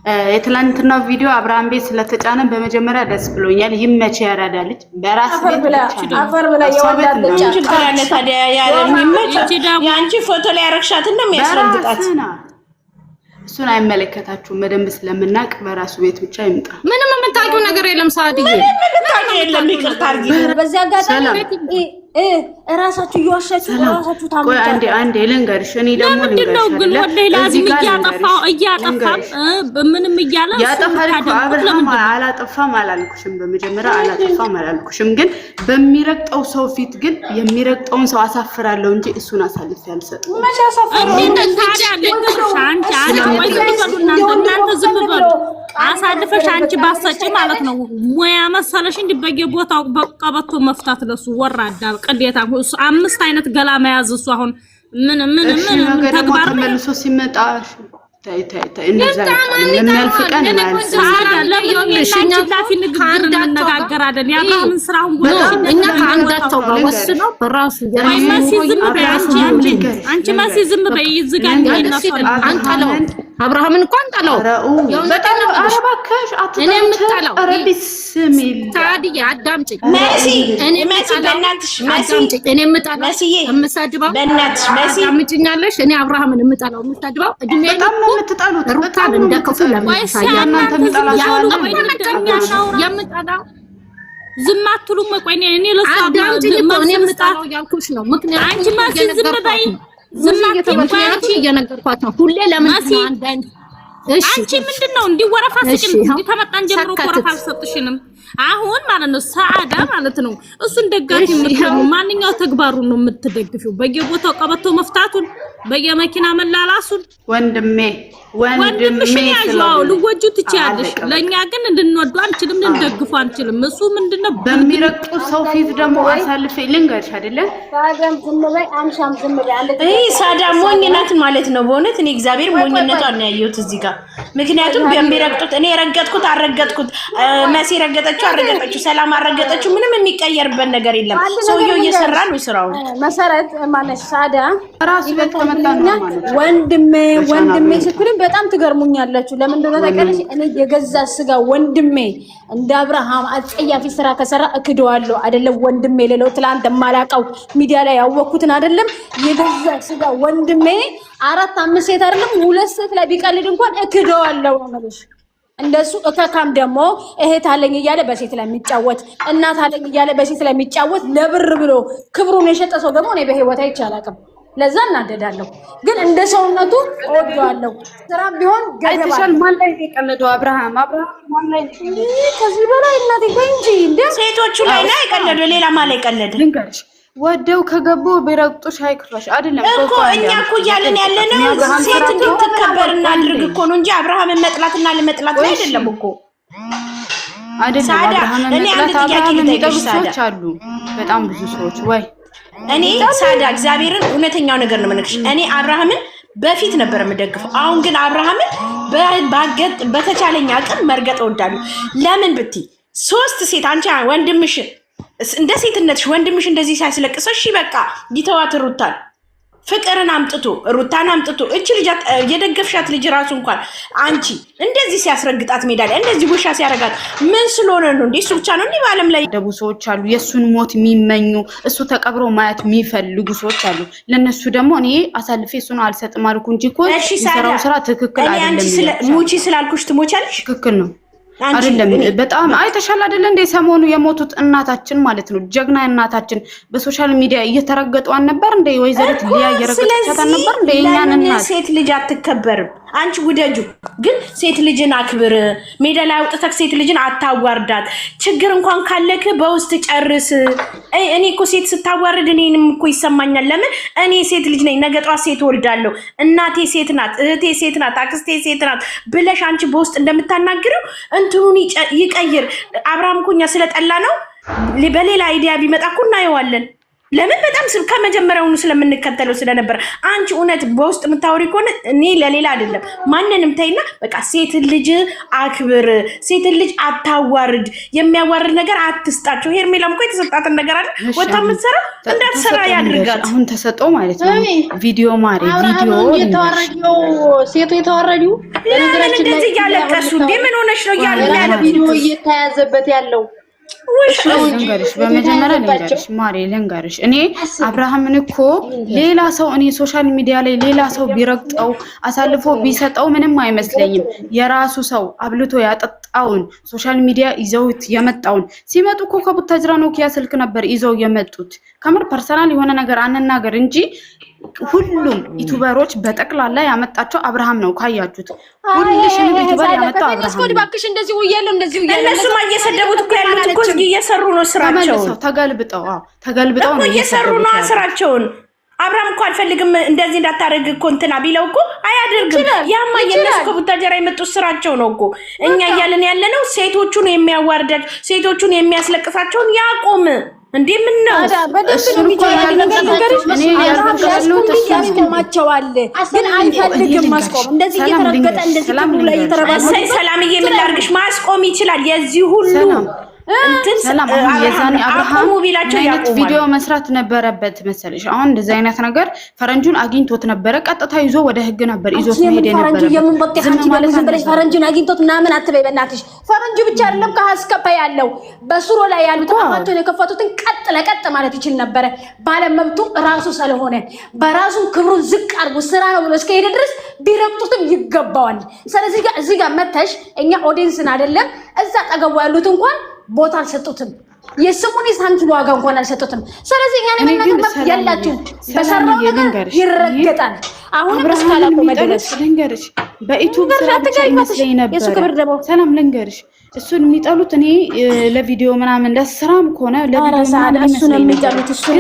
የትላንትናው ቪዲዮ አብርሃም ቤት ስለተጫነ በመጀመሪያ ደስ ብሎኛል። ይመች ያራዳልች በራስ ቤት አፈር ብላ የወላደች ችግር ታዲያ ያለም ይመች ያንቺ ፎቶ ላይ ያረክሻት እንደሚያስረግጣት እሱን አይመለከታችሁም። በደንብ ስለምናቅ በራሱ ቤት ብቻ ይምጣ። ምንም የምታውቂው ነገር የለም ሳዲዬ፣ ምንም የለም። ይቅርታ አድርጊ። በዚህ አጋጣሚ እራሳችሁ እየዋሻችሁ እራሳችሁ ታምጡ። ቆይ አንዴ ልንገርሽ። እኔ ደግሞ ምንድነው ግን ወላሂ ላዚም እያጠፋ ምንም እያለ ያጠፋል እኮ አብርሃም አላጠፋም አላልኩሽም። በመጀመሪያ አላጠፋም አላልኩሽም። ግን በሚረግጠው ሰው ፊት ግን የሚረግጠውን ሰው አሳፍራለሁ እንጂ እሱን አሳልፌ አልሰጥም። መቼ አሳፍራለሁ? እናንተ ዝም በሉ። አሳልፈሽ አንቺ ባሰጪ ማለት ነው ሙያ መሰለሽ እንደ በየቦታው በቀበቶ መፍታት ለሱ ወራዳ ቅዴታ አምስት አይነት ገላ መያዝ እሱ አሁን ምን ተግባር መልሶ ሲመጣ ታይ እንደዛ ለሚያልፍ ቀን ማለት እኛ ላፊ ንግግር እንነጋገራለን። ያባምን ስራውን እኛ ከአንዳቸው ጋር ወስነው በራሱ አንቺ ማሲ ዝም በይ ይዝጋኝ አንተለው አብርሃምን እንኳን ጠላው በጣም አረባከሽ እኔ የምጠላው ረቢስሚል ታዲያ አዳምጪ መሲ እኔ መሲ በእናትሽ መሲ እኔ የምጠላው የምሰድበው በእናትሽ መሲ አዳምጪኛለሽ። እኔ አብርሃምን የምጠላው የምሰድበው እድሜ በጣም ነው የምትጠሉት። ሩታን እንደከፉ ለማሳያናንተ የምጠላው የምጠላው ዝም አትሉም። ቆይ እኔ ለሷ እኔ የምጠላው ያልኩሽ ነው። ምክንያቱም አንቺ ማሲ ዝም በይ ዝማት እየነገርኳት ነው ሁሌ ለምን አንዳንድ እሺ አንቺ ምንድነው እንዲወረፋ ስጭን እንዲተመጣን ጀምሮ ወረፋ አልሰጥሽንም አሁን ማለት ነው ሰዓዳ ማለት ነው እሱን ደጋፊ ምትሉ ማንኛው ተግባሩ ነው የምትደግፊው በየቦታው ቀበቶ መፍታቱን በየመኪና መላላሱን ወንድሜ ያለው ልወጁ ትቻለሽ ለኛ ግን እንድንወዱ አንችልም እንደግፉ አንችልም እሱ ምንድነው በሚረቁ ሰው ፊት ደግሞ አሳልፈ ልንገርሽ አይደለ ሳዳም ዝም በይ አምሻም ዝም በይ አንተ ሳዳም ሞኝናት ማለት ነው በእውነት እኔ እግዚአብሔር ሞኝነቷን ነው ያየሁት እዚህ ጋር ምክንያቱም በሚረቅጡት እኔ ረገጥኩት አረገጥኩት መሲ ረገጠችው አረገጠችው ሰላም አረገጠችው ምንም የሚቀየርበት ነገር የለም ሰውየው እየሰራ ነው ስራው መሰረት ማለት ሳዳ ራስ በተመጣጣ ነው ማለት ወንድሜ ስትሉኝ በጣም ትገርሙኛላችሁ ለምን እንደሆነ ታውቃለሽ እኔ የገዛ ስጋ ወንድሜ እንደ አብርሃም አጸያፊ ስራ ከሰራ እክደዋለሁ አይደለም ወንድሜ ሌላው ትላንት ማላቀው ሚዲያ ላይ ያወኩትን አይደለም የገዛ ስጋ ወንድሜ 4-5 ሴት አይደለም 2 ሴት ላይ ቢቀልድ እንኳን እክደዋለሁ ማለት እንደሱ እከካም ደግሞ እህት አለኝ እያለ በሴት ላይ የሚጫወት እናት አለኝ እያለ በሴት ላይ የሚጫወት ለብር ብሎ ክብሩን የሸጠ ሰው ደግሞ እኔ በህይወት አይቻላቅም ለዛ እናደዳለሁ ግን እንደ ሰውነቱ ወዷለሁ ስራ ቢሆን አይተሻል ማን ላይ የቀለደው አብርሃም ማን ላይ ከዚህ በላይ እናት እንጂ እንደ ሴቶቹ ላይ ነው የቀለደው ሌላ ማን ላይ ቀለደ ልንገርሽ ወደው ከገቡ ቢረግጡሽ አይክፋሽ አይደለም እኮ እኛ እኮ ያለን ሴት እንድትከበርና አድርግ እኮ ነው እንጂ አብርሃምን መጥላትና ለመጥላት አይደለም እኮ አይደለም አብርሃምን መጥላት አብርሃምን የሚጠብሱት አሉ በጣም ብዙ ሰዎች ወይ እኔ ሳዳ እግዚአብሔርን እውነተኛው ነገር ነው የምነግርሽ እኔ አብርሃምን በፊት ነበር የምደግፈው አሁን ግን አብርሃምን በተቻለኝ አቅም መርገጥ እወዳለሁ ለምን ብትይ 3 ሴት አንቺ ወንድምሽ እንደ ሴትነትሽ ወንድምሽ እንደዚህ ሳይስለቅሰሽ በቃ ይተዋት ሩታን ፍቅርን ሩታን አምጥቶ እቺ ልጅ የደገፍሻት ልጅ ራሱ እንኳን አንቺ እንደዚህ ሲያስረግጣት ሜዳ ላይ እንደዚህ ጉሻ ሲያረጋት ምን ስለሆነ ነው እንዴ እሱ ብቻ ነው እንዴ በአለም ላይ ደቡ ሰዎች አሉ የሱን ሞት የሚመኙ እሱ ተቀብሮ ማየት የሚፈልጉ ሰዎች አሉ ለነሱ ደግሞ እኔ አሳልፌ እሱን አልሰጥም አልኩ እንጂ እኮ የሰራው ስራ ትክክል አይደለም ሙቺ ስላልኩሽ ትሞቻለሽ ትክክል ነው አይደለም በጣም አይተሻል አይደል እንደ ሰሞኑ የሞቱት እናታችን ማለት ነው ጀግና እናታችን በሶሻል ሚዲያ እየተረገጧን ነበር እንደ ወይዘሪት ሊያ እየረገጧት ነበር እንደ የኛን እናት ሴት ልጅ አትከበርም አንቺ ጉደጁ ግን ሴት ልጅን አክብር ሜዳ ላይ አውጥተክ ሴት ልጅን አታዋርዳት ችግር እንኳን ካለክ በውስጥ ጨርስ እኔ እኮ ሴት ስታዋርድ እኔንም እኮ ይሰማኛል ለምን እኔ ሴት ልጅ ነኝ ነገ ጧት ሴት ወልዳለሁ እናቴ ሴት ናት እህቴ ሴት ናት አክስቴ ሴት ናት ብለሽ አንቺ በውስጥ እንደምታናግረው እንትኑን ይቀይር አብርሃም እኮ እኛ ስለጠላ ነው በሌላ አይዲያ ቢመጣ እኮ እናየዋለን ለምን በጣም ከመጀመሪያውኑ ስለምንከተለው ስለነበር አንቺ እውነት በውስጥ የምታወሪ ከሆነ እኔ ለሌላ አይደለም ማንንም ታይና በቃ ሴት ልጅ አክብር ሴት ልጅ አታዋርድ የሚያዋርድ ነገር አትስጣቸው ሄርሜላም እኮ የተሰጣትን ነገር አይደል ወጣ ምትሰራ እንዳትሰራ ያድርጋት አሁን ተሰጠው ማለት ነው ቪዲዮ ማሪ ቪዲዮ የተዋረደው ሴቱ የተዋረደው ለነገራችን ላይ እንደዚህ ያለ ይለቀሱ እንዴ? ምን ሆነሽ ነው ያለ ቪዲዮ እየተያዘበት ያለው? ልንገርሽ በመጀመሪያ ልንገርሽ ማሬ ልንገርሽ እኔ አብርሃምን እኮ ሌላ ሰው እኔ ሶሻል ሚዲያ ላይ ሌላ ሰው ቢረግጠው አሳልፎ ቢሰጠው ምንም አይመስለኝም። የራሱ ሰው አብልቶ ያጠጣውን ሶሻል ሚዲያ ይዘውት የመጣውን ሲመጡ እኮ ከቡታጅራ ኖኪያ ስልክ ነበር ይዘው የመጡት። ከምር ፐርሰናል የሆነ ነገር አንናገር እንጂ ሁሉም ዩቲዩበሮች በጠቅላላ ያመጣቸው አብርሃም ነው። ካያችሁት ሁሉሽንም ዩቲዩበር ያመጣው አብርሃም ነው። ባክሽ እንደዚህ ወያለው እንደዚህ ወያለው እነሱማ እየሰደቡት እኮ ያሉት እኮ እየሰሩ ነው ስራቸውን። ተገልብጠው ነው እየሰሩ ነው ስራቸውን። አብርሃም እኮ አልፈልግም እንደዚህ እንዳታረግ እኮ እንትና ቢለው እኮ አያደርግም። ያማ የነሱ ከቡታጀራ የመጡት ስራቸው ነው እኮ። እኛ እያለን ያለነው ሴቶቹን የሚያዋርዳቸው ሴቶቹን የሚያስለቅሳቸውን ያቆም እንዴ! ምን ነው በደንብ ያስቆማቸዋል፣ ግን አይፈልግም ማስቆም። እንደዚህ እየተረገጠ እንደዚህ ላይ እየተረባሰ ሰላምዬ ምን ላድርግሽ? ማስቆም ይችላል። የዚህ ሁሉ ሰላም የዛኔ አብርሃም አይነት ቪዲዮ መስራት ነበረበት መሰለሽ። አሁን እንደዚህ አይነት ነገር ፈረንጁን አግኝቶት ነበረ። ቀጥታ ይዞ ወደ ህግ ነበር ይዞት መሄድ ነበር። ፈረንጁን አግኝቶት ምናምን አትበይ በእናትሽ። ፈረንጁ ብቻ አይደለም ከሀስከፋ ያለው በሱሮ ላይ ያሉት አፋቸውን የከፈቱትን ቀጥ ለቀጥ ማለት ይችል ነበረ። ባለመብቱ ራሱ ስለሆነ በራሱ ክብሩን ዝቅ አድርጎ ስራ ነው ብሎ እስከሄደ ድረስ ቢረግጡትም ይገባዋል። ስለዚህ እዚህ ጋር መተሽ እኛ ኦዲየንስን አይደለም እዛ ጠገቡ ያሉት እንኳን ቦታ አልሰጡትም። የስሙኒ ሳንቲም ዋጋ እንኳን አልሰጡትም። ስለዚህ እኛ ነን ያላችሁ በሰራው ነገር ይረገጣል። አሁን እስካላቆመ ድረስ ልንገርሽ በዩቲዩብ ስራ ብቻ ይመስለኝ ነበር። ሰላም ልንገርሽ እሱን የሚጠሉት እኔ ለቪዲዮ ምናምን ለስራም ከሆነ ለቪዲዮ ምናምን እሱን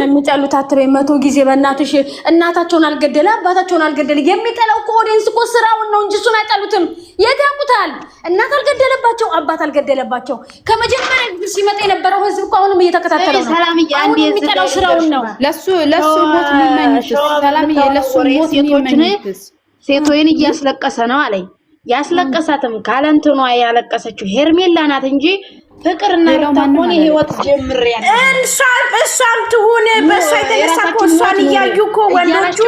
የሚጠሉት አትበይ። 100 ጊዜ በእናትሽ እናታቸውን አልገደለ አባታቸውን አልገደለ የሚጠላው እኮ ኦዲየንስ እኮ ስራውን ነው እንጂ እሱን አይጠሉትም። የት ያውቁታል? እናት አልገደለባቸው አባት አልገደለባቸው። ከመጀመሪያ ሲመጣ የነበረው ህዝብ እኮ አሁንም እየተከታተለው ነው። አሁን የሚጠላው ስራውን ነው። ለሱ ሞት የሚመኝስ ሰላምዬ ለሱ ሞት የሚመኝስ ሴቶይን እያስለቀሰ ነው አለኝ። ያስለቀሳትም ካለንትኗ ያለቀሰችው ሄርሜላ ናት እንጂ ፍቅርና ተሞኒ ህይወት ጀምሬያለሁ። እሷም ትሁን በሷ የተነሳ እኮ እሷን እያዩ እኮ ወንዶቹ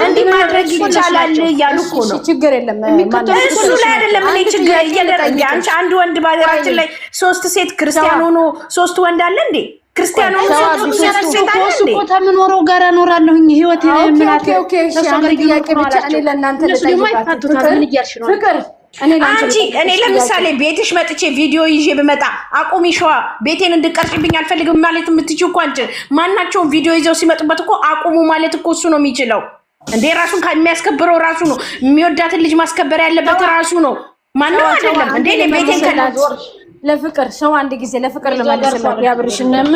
እንዲህ ማድረግ ይቻላል እያሉ እኮ ነው። ችግር የለም እሱ ላይ አይደለም እኔ ችግር እየደረገ አንቺ አንድ ወንድ ባለራችን ላይ 3 ሴት ክርስቲያን ሆኖ 3 ወንድ አለ እንዴ? ክርስቲያኑ ከምኖረው ጋር እኖራለሁኝ ህይወት የምላት እኔ ለምሳሌ ቤትሽ መጥቼ ቪዲዮ ይዤ ብመጣ አቁሚ ሸዋ ቤቴን እንድቀርጭብኝ አልፈልግም ማለት የምትችይው እኮ አንቺ። ማናቸውም ቪዲዮ ይዘው ሲመጡበት እኮ አቁሙ ማለት እኮ እሱ ነው የሚችለው እንዴ። ራሱን ከሚያስከብረው ራሱ ነው። የሚወዳትን ልጅ ማስከበር ያለበት ራሱ ነው። ማንም አይደለም እንዴ። ቤቴን ከላዞር ለፍቅር ሰው አንድ ጊዜ ለፍቅር ለማለስላት ያብርሽንም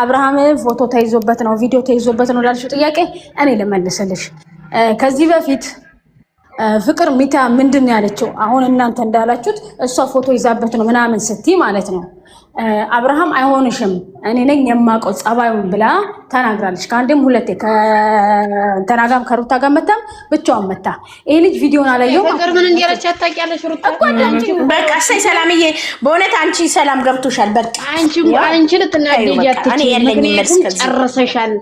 አብርሃም ፎቶ ተይዞበት ነው ቪዲዮ ተይዞበት ነው ላልሽው ጥያቄ እኔ ልመልስልሽ። ከዚህ በፊት ፍቅር ሚታ ምንድን ነው ያለችው? አሁን እናንተ እንዳላችሁት እሷ ፎቶ ይዛበት ነው ምናምን ስትይ ማለት ነው። አብርሃም አይሆንሽም እኔ ነኝ የማውቀው ጸባዩን ብላ ተናግራለች። ከአንዴም ሁለቴ ከተናጋም ከሩታ ጋር መታም ብቻዋን መታ። ይሄ ልጅ ቪዲዮን አላየው ፍቅር ምን እንደረቻ ታውቂያለሽ? ሩታ በቃ ሰላምዬ በእውነት አንቺ ሰላም ገብቶሻል። በቃ አንቺ ልትናደጃት እኔ የለኝ መልስ ከዚህ ጨርሰሻል።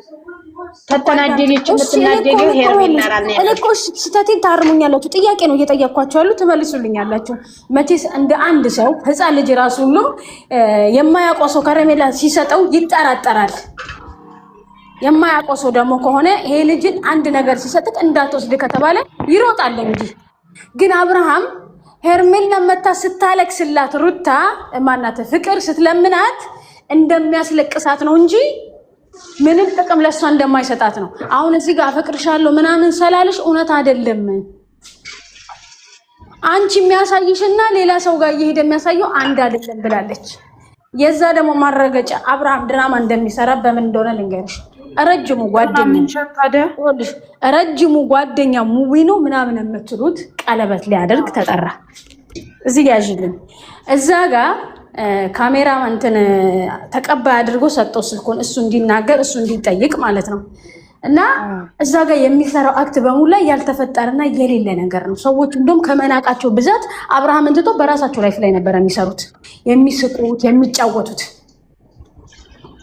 ተተናደደች የምትናደደው ሄርሜላ ናት። እኔ እኮ ስህተቴን ታርሙኛላችሁ። ጥያቄ ነው እየጠየኳችሁ ያሉ ትመልሱልኛላችሁ። መቼስ እንደ አንድ ሰው ህፃን ልጅ ራሱ ሁሉ የማያውቀው ሰው ከረሜላ ሲሰጠው ይጠራጠራል። የማያውቀው ሰው ደግሞ ከሆነ ይሄ ልጅን አንድ ነገር ሲሰጥክ እንዳትወስድ ከተባለ ይሮጣል እንጂ። ግን አብርሃም ሄርሜላ መታ ስታለቅስላት ሩታ ማናተ ፍቅር ስትለምናት እንደሚያስለቅሳት ነው እንጂ ምንም ጥቅም ለሷ እንደማይሰጣት ነው። አሁን እዚህ ጋር አፈቅርሻለሁ ምናምን ሰላለሽ እውነት አይደለም። አንቺ የሚያሳይሽና ሌላ ሰው ጋር እየሄደ የሚያሳየው አንድ አይደለም ብላለች። የዛ ደግሞ ማረጋጫ አብርሃም ድራማ እንደሚሰራ በምን እንደሆነ ልንገርሽ። ረጅሙ ጓደኛ ሙዊ ነው ምናምን የምትሉት ቀለበት ሊያደርግ ተጠራ። እዚህ ጋር ያዥልን እዛ ጋር ካሜራ እንትን ተቀባይ አድርጎ ሰጠው ስልኩን እሱ እንዲናገር እሱ እንዲጠይቅ ማለት ነው። እና እዛ ጋር የሚሰራው አክት በሙሉ ላይ ያልተፈጠረና የሌለ ነገር ነው። ሰዎች እንደውም ከመናቃቸው ብዛት አብርሃም እንትቶ በራሳቸው ላይፍ ላይ ነበር የሚሰሩት፣ የሚስቁት፣ የሚጫወቱት።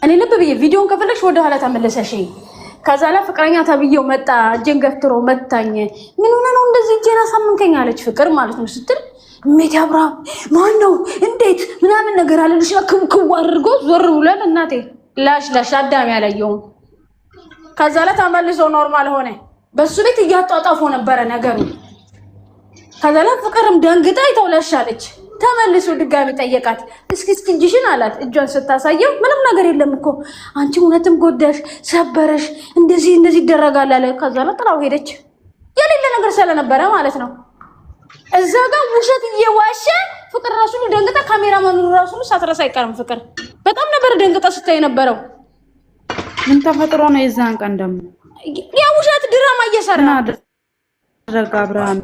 እኔ ልብ ብዬ ቪዲዮን ከፈለግሽ ወደ ኋላ ተመለሰሽ። ከዛ ላይ ፍቅረኛ ተብዬው መጣ፣ እጄን ገፍትሮ መታኝ። ምን ሆነ ነው እንደዚህ እጄን አሳምንከኝ አለች ፍቅር ማለት ነው ስትል ሜት አብርሃም ማን ነው እንዴት ምናምን ነገር አለልሽ ክው አድርጎ ዞር ብሏል። እናቴ ላሽ አዳም ያለየው ከዛ ላይ ተመልሶ ኖርማል ሆነ። በሱ ቤት እያጣጣፉ ነበረ ነገሩ። ከዛ ላይ ፍቅርም ደንግጣ ይተውላሻለች። ተመልሶ ድጋሚ ጠየቃት። እስኪ እጅሽን አላት። እጇን ስታሳየው ምንም ነገር የለም እኮ አንቺ እውነትም ጎዳሽ ሰበረሽ እንደዚህ ይደረጋል አለ። ከዛ ላይ ጥላው ሄደች። የሌለ ነገር ስለነበረ ማለት ነው። እዛ ጋር ውሸት እየዋሸ ፍቅር ራሱ ደንግጣ ካሜራማኑ ራሱ ሳትረሳ አይቀርም። ፍቅር በጣም ነበር ደንግጣ ስታይ ነበረው። ምን ተፈጥሮ ነው? የዛን ቀን ደግሞ ያ ውሸት ድራማ እየሰራ አደረገ አብርሃም።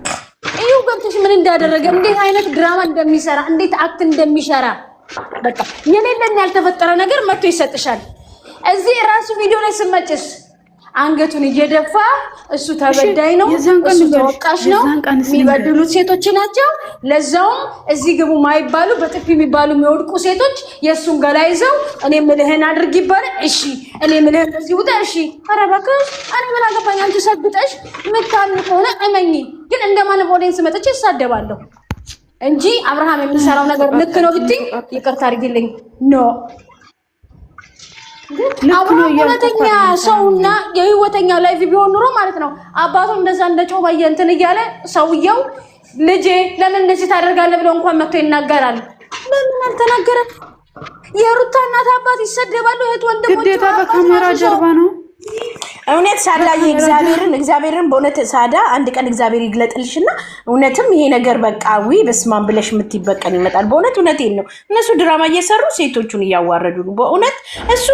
እዩ ገብተሽ ምን እንዳደረገ እንዴት አይነት ድራማ እንደሚሰራ እንዴት አክት እንደሚሰራ በቃ የሌለና ያልተፈጠረ ነገር መጥቶ ይሰጥሻል። እዚህ ራሱ ቪዲዮ ላይ ስመጭስ አንገቱን እየደፋ እሱ ተበዳይ ነው፣ እሱ ተወቃሽ ነው፣ የሚበድሉት ሴቶች ናቸው። ለዛውም እዚህ ግቡ ማይባሉ በጥፊ የሚባሉ የሚወድቁ ሴቶች የእሱን ገላ ይዘው እኔ ምልህን አድርግ ይባላል። እሺ እኔ ምልህን እዚህ ውጣ። እሺ ኧረ እባክሽ እኔ ምን አገባኝ? አንቺ ሰግጠሽ ምታን ከሆነ እመኚ። ግን እንደማንም ኦዲየንስ መጥቼ እሳደባለሁ እንጂ አብርሃም የሚሰራው ነገር ልክ ነው ብትይ ይቅርታ አድርጊልኝ ኖ እውነተኛ ሰውና የህይወተኛ ላይፍ ቢሆን ኑሮ ማለት ነው አባቱ እንደዛ እንደ ጮማ እንትን እያለ ሰውየው ልጄ ለምን እንደዚህ ታደርጋለህ ብለው እንኳን መጥቶ ይናገራል። ለምን አልተናገረም? የሩታ እናት አባት ይሰደባሉ። እህት ወንድሞች ግዴታ በካሜራ ጀርባ ነው። እውነት ሳዳ እግዚአብሔርን በእውነት ሳዳ አንድ ቀን እግዚአብሔር ይግለጥልሽና እውነትም ይሄ ነገር በቃ በስማም ብለሽ የምትይበቀን ይመጣል። በእውነት እውነቴን ነው። እነሱ ድራማ እየሰሩ ሴቶቹን እያዋረዱ ነው። በእውነት እሱ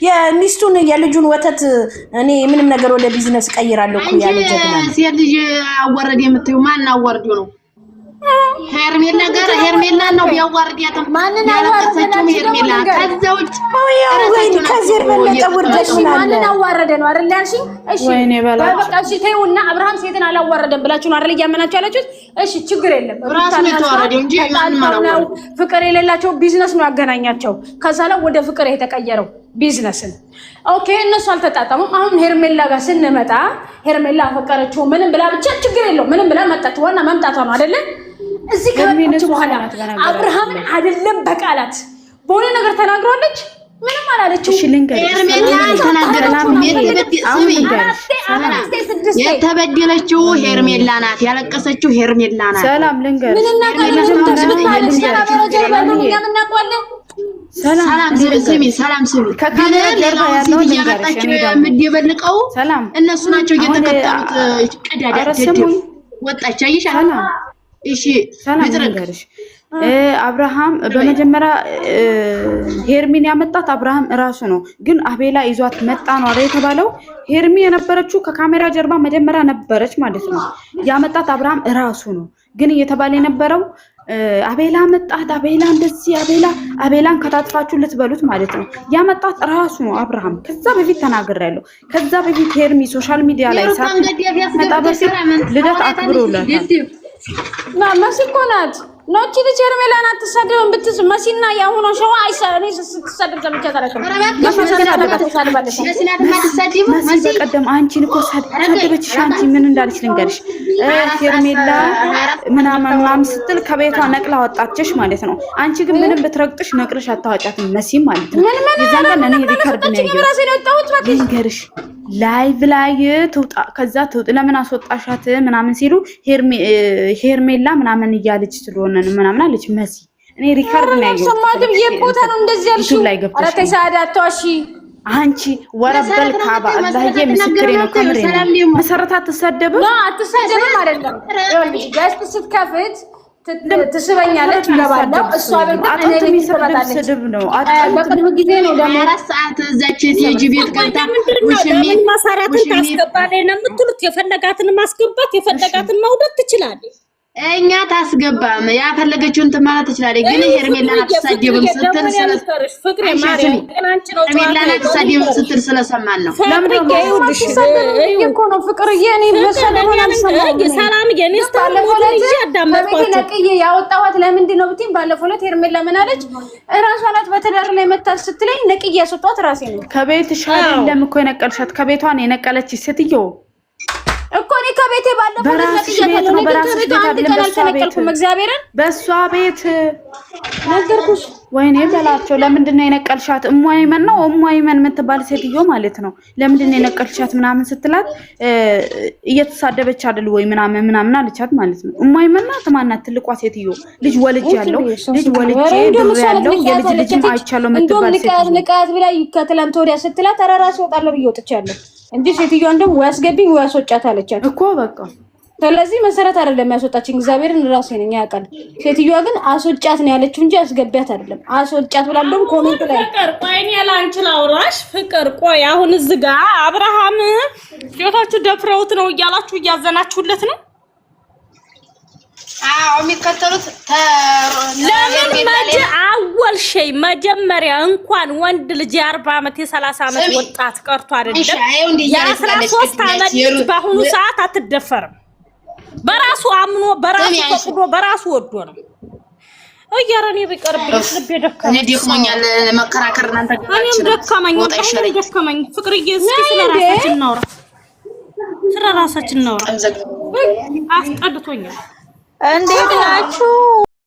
የሚስቱን የልጁን ወተት እኔ ምንም ነገር ወደ ቢዝነስ ቀይራለሁ እኮ ያለ ጀግና ነው። ሴት ልጅ አወረድ የምትይው ማን አወርዱ ነው? ሄርሜላ ጋር ሄርሜላ ነው ቢያዋርዲያተም ማንን አዋረደችው? ሄርሜላ ከዛውጭ ከዚህ በለጠ ውርደሽ ማንን አዋረደ ነው አይደል ያልሽኝ? እሺ በቃ እሺ ተይውና አብርሃም ሴትን አላዋረደም ብላችሁ ነው አይደል ያመናችሁ ያላችሁት? እሺ ችግር የለም። ራስ ነው ተዋረደው እንጂ ማንም አላዋረደም። ፍቅር የሌላቸው ቢዝነስ ነው ያገናኛቸው። ከዛ ላይ ወደ ፍቅር የተቀየረው ቢዝነስን ኦኬ እነሱ አልተጣጣሙም። አሁን ሄርሜላ ጋር ስንመጣ ሄርሜላ አፈቀረችው ምንም ብላ ብቻ ችግር የለው ምንም ብላ መጣች። ዋና መምጣቷ ነው አይደለ? እዚህ ከመጣች በኋላ አብርሃም አይደለም በቃላት በሆነ ነገር ተናግሯለች። ምንም አላለችው። ሄርሜላ ተናገረችው። የተበደለችው ሄርሜላ ናት፣ ያለቀሰችው ሄርሜላ ናት። ሰላም ልንገር ምንና ሰላም ስሚ ከካሜራ ጀርባ ያለው እያመጣችሁ የምትደበልቀው እነሱ ናቸው። እየተከተሉት ቀዳዳ ደደብ ወጣች። አይሻል እሺ ልንገርሽ አብርሃም በመጀመሪያ ሄርሚን ያመጣት አብርሃም እራሱ ነው። ግን አቤላ ይዟት መጣ ነው አይደል የተባለው። ሄርሚ የነበረችው ከካሜራ ጀርባ መጀመሪያ ነበረች ማለት ነው። ያመጣት አብርሃም እራሱ ነው። ግን እየተባለ የነበረው አቤላ መጣት፣ አቤላ እንደዚህ፣ አቤላን ከታትፋችሁ ልትበሉት ማለት ነው። ያመጣት ራሱ ነው አብርሃም። ከዛ በፊት ተናግሬያለሁ። ከዛ በፊት ሄርሚ ሶሻል ሚዲያ ላይ ሳትመጣ በፊት ልደት አክብሮላታል። መሲ እኮ ናት ኖቺ ልጅ ሄርሜላ ናት። ተሳደበን ብትስ መሲና ያሁኑ ሸዋ አይሰኔ ስትሳደብ ዘምቻታለሽ። መሲ በቀደም አንቺን እኮ ሰደበችሽ። አንቺ ምን እንዳለች ልንገርሽ። ሄርሜላ ምናምን ስትል ከቤቷ ነቅላ ወጣችሽ ማለት ነው። አንቺ ግን ምንም ብትረግጥሽ ነቅልሽ አታወጫትም መሲ ማለት ነው። የዛን ቀን እኔ ሪከርድ ነው ያየሁት። ልንገርሽ ላይቭ ላይ ትውጣ ከዛ ትውጥ ለምን አስወጣሻት ምናምን ሲሉ ሄርሜላ ምናምን እያለች ስለሆነ ምናምን አለች መሲ። እኔ ሪካርድ ነው ያየሁት። ሰማድም የቦታ ነው እንደዚህ ያልሽው። ኧረ ተይ ሳዳ አትዋሺ አንቺ ወረበል ካባ አላህዬ ምስክሬ ነው። ከምሬ መሰረታ አትሰደብም አትሰደብም አይደለም ይኸውልሽ ጋስት ስትከፍት ትስበኛለች ገባለው እሷ በጣም እኔ ልትሰጣለች ስድብ ነው። በቅርብ ጊዜ ነው ደግሞ 4 ሰዓት እዛች የጂ ቤት ቀንታ ምን መሰረትን ታስገባለች ነው የምትሉት? የፈለጋትን ማስገባት የፈለጋትን ማውደት ትችላለች። እኛ ታስገባም ያፈለገችውን ማለት ትችላለች። ግን ሄርሜላ አትሳደብም ስትል ስለሰማን ነው። ለምን እኮ ነው ፍቅርዬ እኔ መሰለኝ አልሰማሁም። ሰላም ያወጣኋት ለምንድን ነው ብትይኝ ባለፈው ዕለት ሄርሜላ ምን አለች? እራሷ ናት በትዳር ላይ መታ ስትለኝ ነቅዬ ያስወጣኋት ራሴ ነው። ከቤትሽ አይደለም እኮ የነቀልሻት ከቤቷ ነው የነቀለችሽ ስትዮ እኮ እኔ ከቤቴ ባለፈው በራስሽ ቤት ነው በራስሽ ቤት አይደለም እግዚአብሔርን በሷ ቤት ነገርኩሽ። ወይኔ በላቸው። ለምንድን ነው የነቀልሻት? እሟይመን ነው እሟይመን የምትባል ሴትዮ ማለት ነው። ለምንድን ነው የነቀልሻት ምናምን ስትላት እየተሳደበች አይደል ወይ ምናምን አለቻት ማለት ነው። እሟይመን ናት ማናት? ትልቋ ሴትዮ ልጅ ወልጅ ያለው ልጅ ወልጅ ያለው የልጅ ልጅም አይቻለው የምትባል ሴትዮ ንቃት ብላ ከትላንት ወዲያ ስትላት ራስ ወጣለሁ ብዬ ወጥቻለሁ እንጂ ሴትዮዋ እንደውም ወይ አስገቢኝ ወይ አስወጫት አለቻት እኮ በቃ። ስለዚህ መሰረት አይደለም ያስወጣችኝ እግዚአብሔርን ራሴ ነኝ ያውቃል። ሴትዮዋ ግን አስወጫት ነው ያለችው እንጂ አስገቢያት አይደለም። አስወጫት ብላ እንደውም ኮሜንት ላይ ፍቅር ቆይ እኔ ላንቺ ላውራሽ። ፍቅር ቆይ አሁን እዚህ ጋር አብርሃም ሴቶቹ ደፍረውት ነው እያላችሁ እያዘናችሁለት ነው። አዎ የሚከተሉት ለምን አወል ሸይ መጀመሪያ እንኳን ወንድ ልጅ 40 ዓመት የ30 ዓመት ወጣት ቀርቶ አይደለም የ13 ዓመት በአሁኑ ሰዓት አትደፈርም። በራሱ አምኖ በራሱ ፈቅዶ በራሱ ወዶ ነው። እያረኔ ቢቀርብልሽ ልብ ደከመኝ። እኔ ደክሞኛል መከራከር እናንተ ደከመኝ። ፍቅርዬ እስኪ ስለ ራሳችን እናውራ። አስጠልቶኛል። እንዴት ናችሁ?